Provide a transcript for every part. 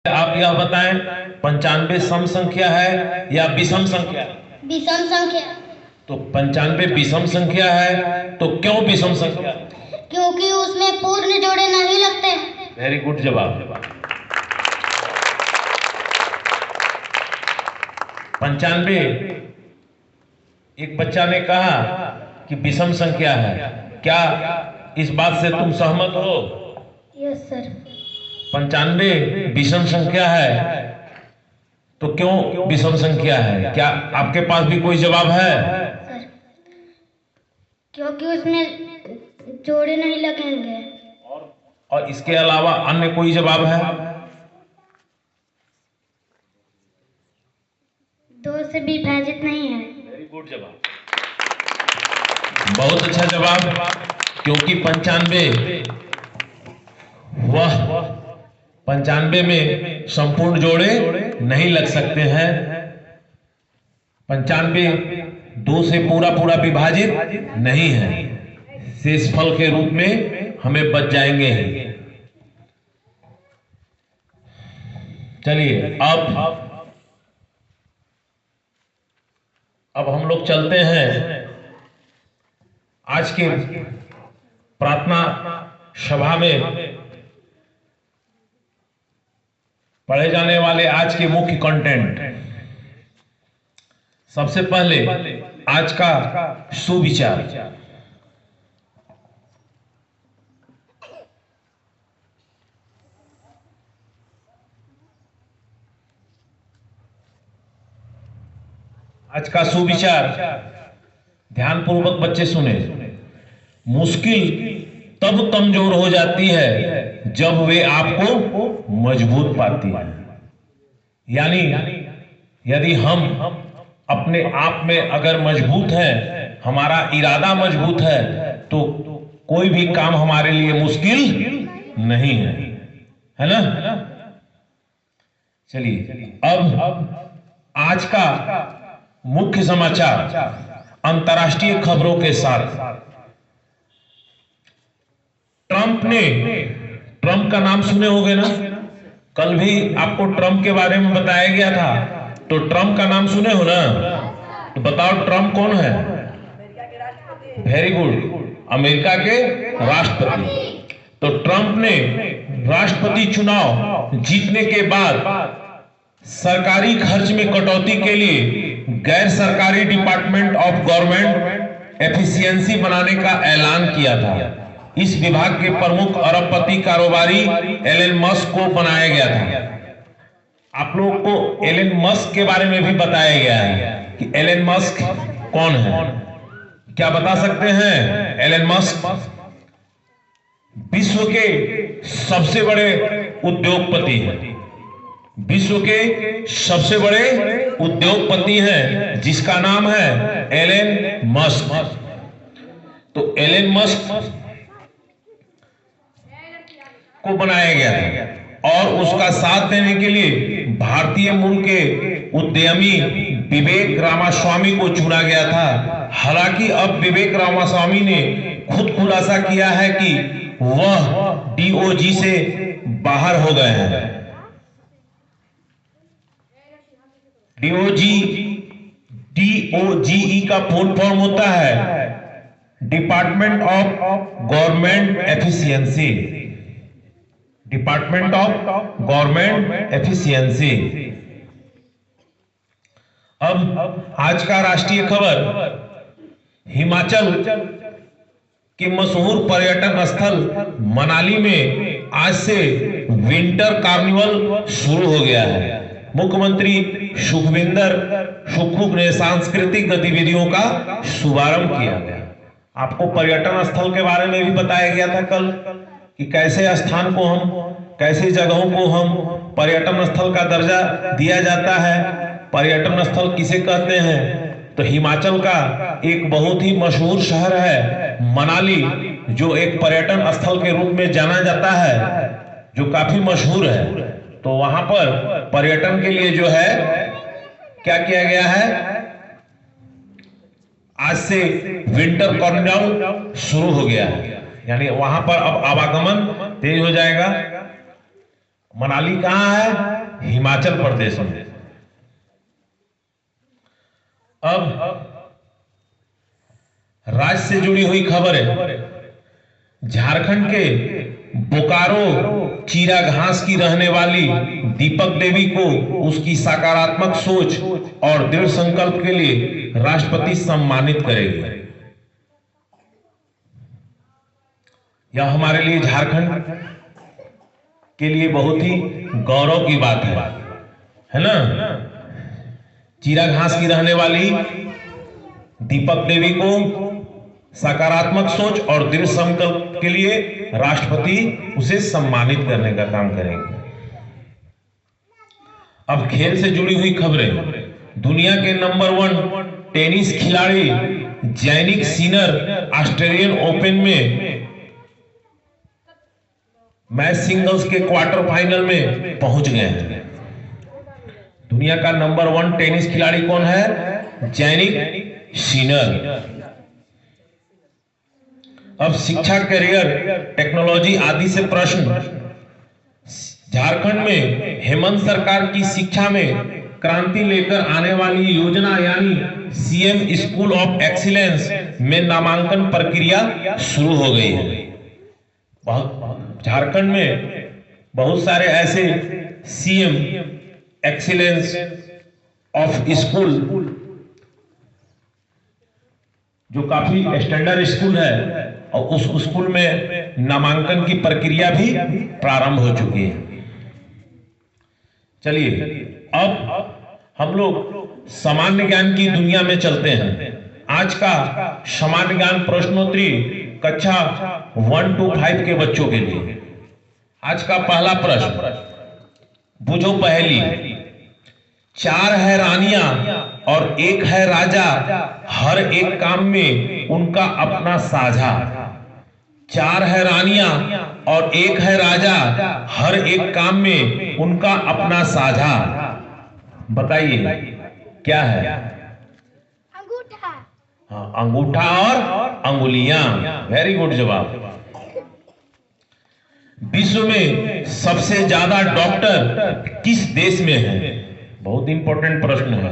आप यह बताएं, 95 सम संख्या है या विषम संख्या? विषम संख्या। तो 95 विषम संख्या है, तो क्यों विषम संख्या? क्योंकि उसमें पूर्ण जोड़े नहीं लगते। वेरी गुड जवाब। 95, एक बच्चा ने कहा कि विषम संख्या है, क्या इस बात से तुम सहमत हो? Yes sir. 95 विषम संख्या है, तो क्यों विषम संख्या है? क्या आपके पास भी कोई जवाब है? सर, क्योंकि उसमें जोड़े नहीं लगेंगे। और इसके अलावा अन्य कोई जवाब है? 2 से विभाजित नहीं है। वेरी गुड जवाब, बहुत अच्छा जवाब। क्योंकि 95 में संपूर्ण जोड़े नहीं लग सकते हैं। 95 2 से पूरा पूरा विभाजित नहीं है, शेषफल के रूप में हमें बच जाएंगे। चलिए अब हम लोग चलते हैं आज के प्रार्थना सभा में पढ़े जाने वाले आज के मुख्य कंटेंट। सबसे पहले आज का सुविचार। आज का सुविचार ध्यानपूर्वक बच्चे सुने। मुश्किल तब कमजोर हो जाती है जब वे आपको मजबूत पाती है। यानी यदि हम अपने आप में अगर मजबूत हैं, हमारा इरादा मजबूत है, तो कोई भी काम हमारे लिए मुश्किल नहीं है ना? चलिए अब आज का मुख्य समाचार अंतर्राष्ट्रीय खबरों के साथ। ट्रंप का नाम सुने होंगे ना? कल भी आपको ट्रंप के बारे में बताया गया था, तो ट्रंप का नाम सुने हो ना? तो बताओ ट्रंप कौन है? वेरी गुड, अमेरिका के राष्ट्रपति। तो ट्रंप ने राष्ट्रपति चुनाव जीतने के बाद सरकारी खर्च में कटौती के लिए गैर सरकारी डिपार्टमेंट ऑफ गवर्नमेंट एफिशिएंसी बनाने का ऐलान किया था। इस विभाग के प्रमुख अरबपति कारोबारी एलन मस्क को बनाया गया था। आप लोगों को एलन मस्क के बारे में भी बताया गया है कि एलन मस्क कौन है। क्या बता सकते हैं? एलन मस्क विश्व के सबसे बड़े उद्योगपति हैं। विश्व के सबसे बड़े उद्योगपति हैं, जिसका नाम है एलन मस्क। तो एलन मस्क को बनाया गया था और उसका साथ देने के लिए भारतीय मूल के उद्यमी विवेक रामास्वामी को चुना गया था। हालांकि अब विवेक रामास्वामी ने खुद खुलासा किया है कि वह डीओजी से बाहर हो गए हैं। डीओजीई का फुल फॉर्म होता है department of government efficiency. Department of government efficiency. अब आज का राष्ट्रीय खबर, हिमाचल के मशहूर पर्यटन स्थल मनाली में आज से विंटर कार्निवल शुरू हो गया है। मुख्यमंत्री सुखविंदर सुक्खू ने सांस्कृतिक गतिविधियों का शुभारंभ किया गया। आपको पर्यटन स्थल के बारे में भी बताया गया था कल कि कैसे स्थान को हम, कैसे जगहों को हम पर्यटन स्थल का दर्जा दिया जाता है। पर्यटन स्थल किसे कहते हैं? तो हिमाचल का एक बहुत ही मशहूर शहर है मनाली, जो एक पर्यटन स्थल के रूप में जाना जाता है, जो काफी मशहूर है। तो वहां पर पर्यटन के लिए जो है क्या किया गया है, आज से विंटर कार्निवल शुरू हो गया है। यानी वहां पर अब आवागमन तेज हो जाएगा। मनाली कहां है? हिमाचल प्रदेश में। अब राज्य से जुड़ी हुई खबर है। झारखंड के बोकारो चीरा घास की रहने वाली दीपक देवी को उसकी सकारात्मक सोच और दृढ़ संकल्प के लिए राष्ट्रपति सम्मानित करेगी। यह हमारे लिए, झारखंड के लिए बहुत ही गौरव की बात है ना। चीरा घास की रहने वाली दीपक देवी को सकारात्मक सोच और दृढ़ संकल्प के लिए राष्ट्रपति उसे सम्मानित करने का काम करेंगे। अब खेल से जुड़ी हुई खबरें। दुनिया के नंबर 1 टेनिस खिलाड़ी जैनिक सिनर ऑस्ट्रेलियन ओपन में मैच सिंगल्स के क्वार्टर फाइनल में पहुंच गए हैं। दुनिया का नंबर 1 टेनिस खिलाड़ी कौन है? Jannik Sinner. अब शिक्षा, करियर, टेक्नोलॉजी आदि से प्रश्न। झारखंड में हेमंत सरकार की शिक्षा में क्रांति लेकर आने वाली योजना यानी सीएम स्कूल ऑफ एक्सीलेंस में नामांकन प्रक्रिया शुरू हो गई है। झारखंड में बहुत सारे ऐसे सीएम एक्सीलेंस ऑफ स्कूल जो काफी स्टैंडर्ड स्कूल है, और उस स्कूल में नामांकन की प्रक्रिया भी प्रारंभ हो चुकी है। चलिए अब हम लोग सामान्य ज्ञान की दुनिया में चलते हैं। आज का सामान्य ज्ञान प्रश्नोत्तरी कक्षा 1 to 5 के बच्चों के लिए। आज का पहला प्रश्न, बुझो पहेली। 4 है रानियां और 1 है राजा, हर एक काम में उनका अपना साझा। 4 है रानियां और 1 है राजा, हर एक काम में उनका अपना साझा। बताइए क्या है? अंगूठा। हाँ, अंगूठा और अंगुलियां। वेरी गुड जवाब। विश्व में सबसे ज्यादा डॉक्टर किस देश में है? बहुत इंपॉर्टेंट प्रश्न है।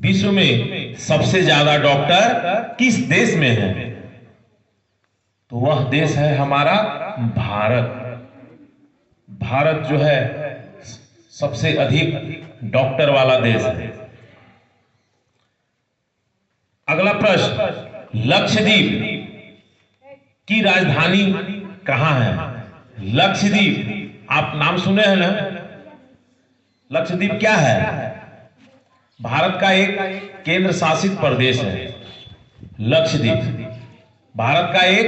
विश्व में सबसे ज्यादा डॉक्टर किस देश में है? तो वह देश है हमारा भारत। भारत जो है सबसे अधिक डॉक्टर वाला देश है। अगला प्रश्न, लक्षद्वीप की राजधानी कहां है? लक्षद्वीप, आप नाम सुने हैं ना? लक्षद्वीप क्या है? भारत का एक केंद्र शासित प्रदेश है। लक्षद्वीप भारत का एक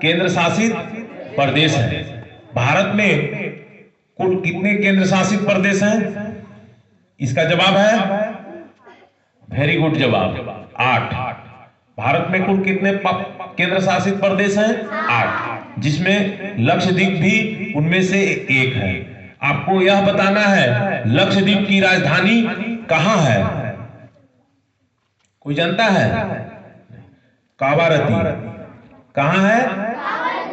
केंद्र शासित प्रदेश है। भारत में कुल कितने केंद्र शासित प्रदेश हैं? इसका जवाब है, वेरी गुड जवाब, 8। भारत में कुल कितने केंद्र शासित प्रदेश हैं? 8, जिसमें लक्षद्वीप भी उनमें से एक है। आपको यह बताना है लक्षद्वीप की राजधानी कहां है? कोई जानता है? कावारती। कहां है?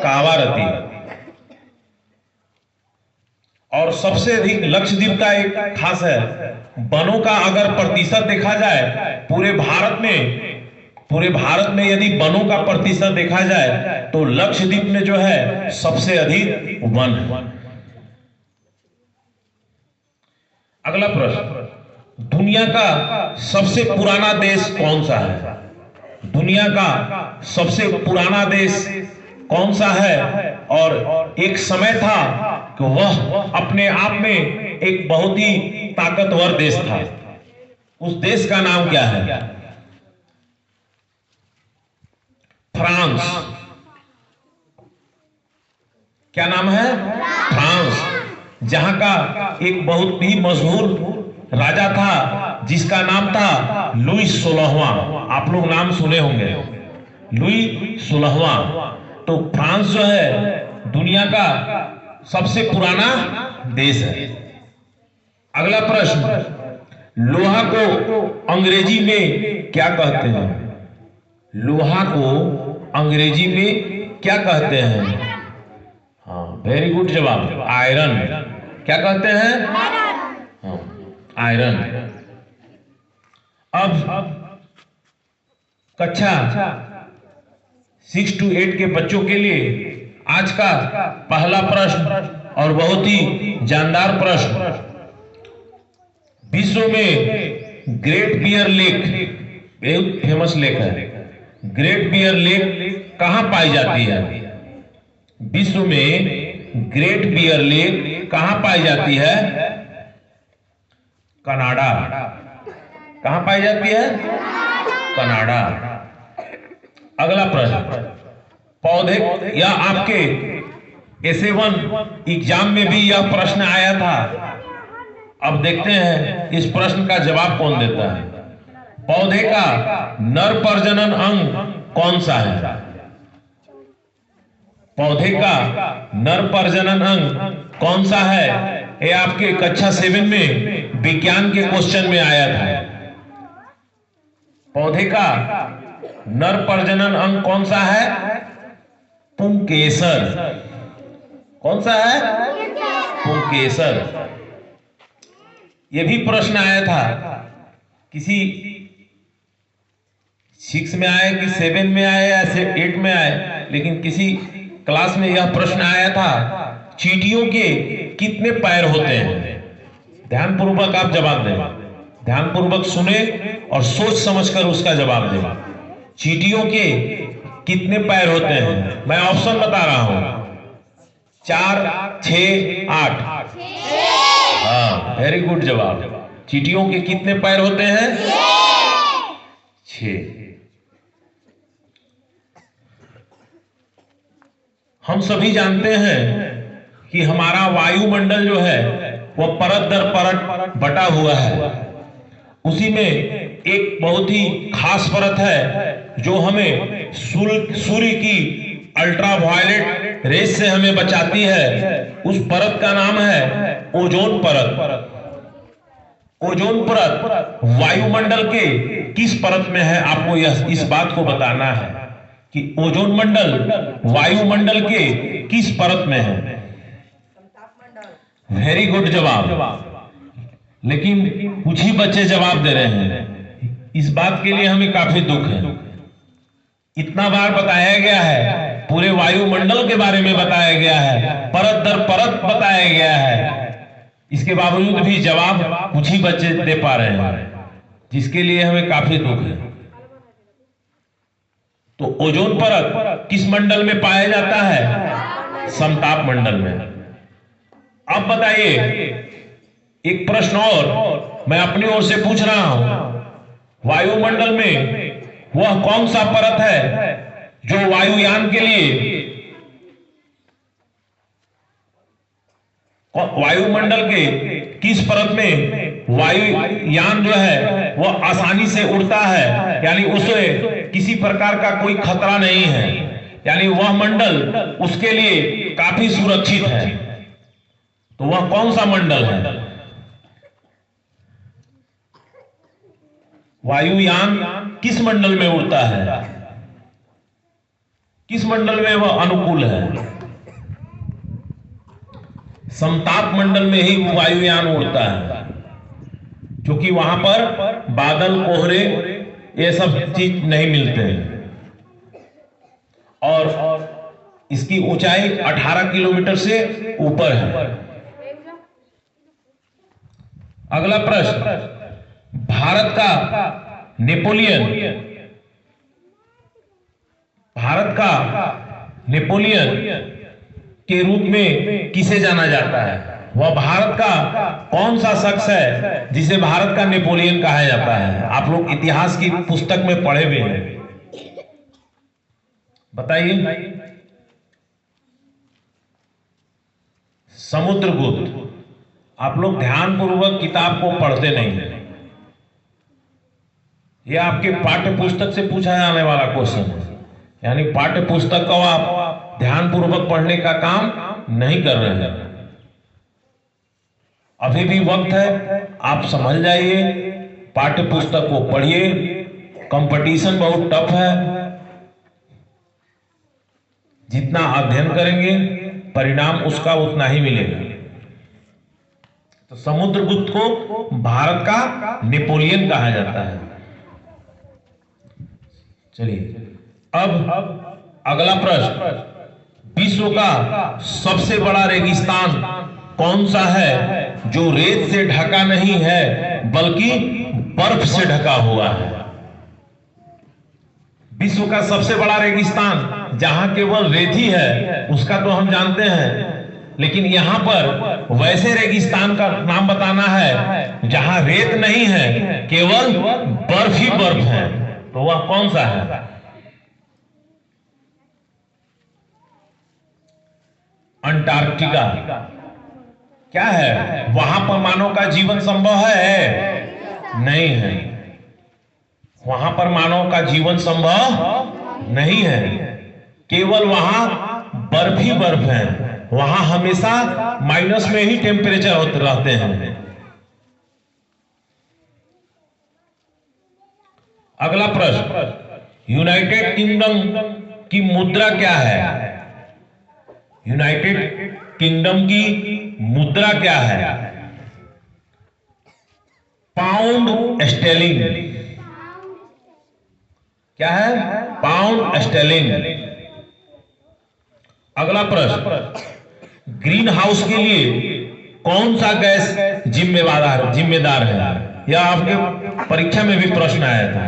कावारती। और सबसे अधिक लक्षद्वीप का एक खास है, वनों का अगर प्रतिशत देखा जाए पूरे भारत में यदि वनों का प्रतिशत देखा जाए तो लक्षद्वीप में जो है सबसे अधिक वन है। अगला प्रश्न, दुनिया का सबसे पुराना देश कौन सा है? दुनिया का सबसे पुराना देश कौन सा है? और एक समय था कि वह अपने आप में एक बहुत ही ताकतवर देश था। उस देश का नाम क्या है? फ्रांस। क्या नाम है? फ्रांस। जहां का एक बहुत ही मशहूर राजा था जिसका नाम था लुई 16वां। आप लोग नाम सुने होंगे, लुई 16वां। तो फ्रांस जो है दुनिया का सबसे पुराना देश है। अगला प्रश्न, लोहा को अंग्रेजी में क्या कहते हैं? लोहा को अंग्रेजी में क्या कहते हैं? हाँ, वेरी गुड जवाब, आयरन। क्या कहते हैं? हाँ, आयरन। अब कक्षा 6 to 8 के बच्चों के लिए आज का पहला प्रश्न और बहुत ही जानदार प्रश्न। विश्व में ग्रेट बियर लेक, बहुत फेमस लेक है, ग्रेट बियर लेक कहां पाई जाती है? विश्व में ग्रेट बियर लेक कहां पाई जाती है? कनाडा। कहां पाई जाती है? कनाडा। अगला प्रश्न, पौधे, या आपके SA1 एग्जाम में भी यह प्रश्न आया था। अब देखते हैं इस प्रश्न का जवाब कौन देता है। पौधे का नर प्रजनन अंग कौन सा है? पौधे का नर प्रजनन अंग कौन सा है? ये आपके कक्षा 7 में विज्ञान के क्वेश्चन में आया था। पौधे का नर प्रजनन अंग कौन सा है? पुंकेसर। कौन सा है? पुंकेसर। यह भी प्रश्न आया था, किसी 6 में आए कि 7 में आए या 8 में आए, लेकिन किसी क्लास में यह प्रश्न आया था, चींटियों के कितने पैर होते हैं? ध्यानपूर्वक आप जवाब दें, ध्यानपूर्वक सुने और सोच समझकर उसका जवाब दें। चींटियों के कितने पैर होते हैं? मैं ऑप्शन बता रहा हूं, 4, 6, 8। हाँ, वेरी गुड जवाब। चींटियों के कितने पैर होते हैं? 6। हम सभी जानते हैं कि हमारा वायुमंडल जो है वह परत दर परत बटा हुआ है। उसी में एक बहुत ही खास परत है जो हमें सूर्य की अल्ट्रावायलेट रेस से हमें बचाती है। उस परत का नाम है ओजोन परत। ओजोन परत वायुमंडल के किस परत में है? आपको इस बात को बताना है कि ओजोन मंडल वायुमंडल के किस परत में है। वेरी गुड जवाब, लेकिन कुछ ही बच्चे जवाब दे रहे हैं। इस बात के लिए हमें काफी दुख है। इतना बार बताया गया है, पूरे वायुमंडल के बारे में बताया गया है, परत दर परत बताया गया है, इसके बावजूद भी जवाब कुछ ही बच्चे दे पा रहे हैं, जिसके लिए हमें काफी दुख है। तो ओजोन परत किस मंडल में पाया जाता है? समताप मंडल में। अब बताइए, एक प्रश्न और मैं अपनी ओर से पूछ रहा हूं, वायुमंडल में वह कौन सा परत है जो वायुयान के लिए, वायुमंडल के किस परत में वायुयान जो है वह आसानी से उड़ता है, यानी उसे किसी प्रकार का कोई खतरा नहीं है, यानी वह मंडल उसके लिए काफी सुरक्षित है। तो वह कौन सा मंडल है? वायुयान किस मंडल में उड़ता है? किस मंडल में वह अनुकूल है? समताप मंडल में ही वायुयान उड़ता है, क्योंकि वहां पर बादल, कोहरे, ये सब चीज नहीं मिलते हैं। और इसकी ऊंचाई 18 किलोमीटर से ऊपर है। अगला प्रश्न, भारत का नेपोलियन, भारत का नेपोलियन के रूप में किसे जाना जाता है? वह भारत का कौन सा शख्स है जिसे भारत का नेपोलियन कहा जाता है? आप लोग इतिहास की पुस्तक में पढ़े हुए हैं, बताइए। समुद्रगुप्त। आप लोग ध्यानपूर्वक किताब को पढ़ते नहीं हैं। यह आपके पाठ्य पुस्तक से पूछा जाने वाला क्वेश्चन है, यानी पाठ्य पुस्तक को आप ध्यानपूर्वक पढ़ने का काम नहीं कर रहे हैं। अभी भी वक्त है, आप समझ जाइए, पाठ्य पुस्तक को पढ़िए। कंपटीशन बहुत टफ है, जितना अध्ययन करेंगे परिणाम उसका उतना ही मिलेगा। तो समुद्रगुप्त को भारत का नेपोलियन कहा जाता है। चलिए अब अगला प्रश्न, विश्व का सबसे बड़ा रेगिस्तान कौन सा है जो रेत से ढका नहीं है बल्कि बर्फ से ढका हुआ है? विश्व का सबसे बड़ा रेगिस्तान जहां केवल रेत ही है उसका तो हम जानते हैं, लेकिन यहां पर वैसे रेगिस्तान का नाम बताना है जहां रेत नहीं है, केवल बर्फ ही बर्फ है, तो वह कौन सा है? अंटार्कटिका। क्या है? वहां पर मानव का जीवन संभव है? नहीं है। वहां पर मानव का जीवन संभव नहीं है, केवल वहां बर्फ ही बर्फ है। वहां हमेशा माइनस में ही टेम्परेचर होते रहते हैं। अगला प्रश्न, यूनाइटेड किंगडम की मुद्रा क्या है? यूनाइटेड किंगडम की मुद्रा क्या है? Pound Sterling. क्या है? Pound Sterling. अगला प्रश्न, ग्रीन हाउस के लिए कौन सा गैस जिम्मेदार है? यह आपके परीक्षा में भी प्रश्न आया था।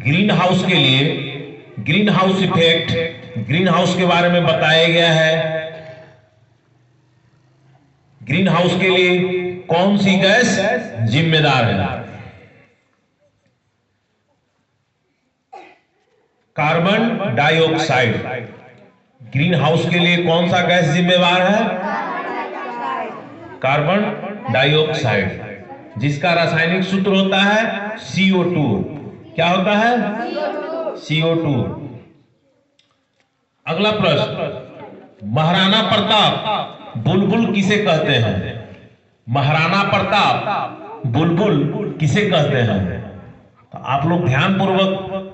ग्रीन हाउस के लिए green house effect, green house के बारे में बताया गया है। ग्रीन हाउस के लिए कौन सी गैस जिम्मेदार है? Carbon dioxide. ग्रीन हाउस के लिए कौन सा गैस जिम्मेदार है? कार्बन डाइऑक्साइड, जिसका रासायनिक सूत्र होता है CO2। क्या होता है? CO2। अगला प्रश्न, महाराणा प्रताप बुलबुल किसे कहते हैं? महाराणा प्रताप बुलबुल किसे कहते हैं? तो आप लोग ध्यानपूर्वक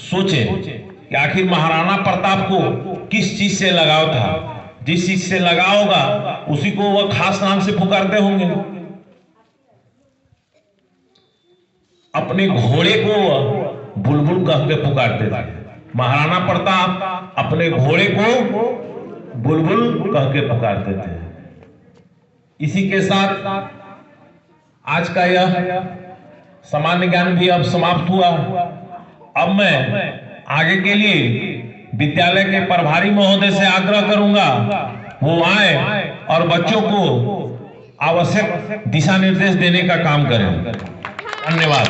सोचें कि आखिर महाराणा प्रताप को किस चीज से लगाव था। जिस चीज से लगाव होगा उसी को वह खास नाम से पुकारते होंगे। अपने घोड़े को बुलबुल कह के पुकारते थे। महाराणा प्रताप अपने घोड़े को बुलबुल कह के पुकारते थे। इसी के साथ आज का यह सामान्य ज्ञान भी अब समाप्त हुआ। अब मैं आगे के लिए विद्यालय के प्रभारी महोदय से आग्रह करूंगा वो आए और बच्चों को आवश्यक दिशा निर्देश देने का काम करें। धन्यवाद।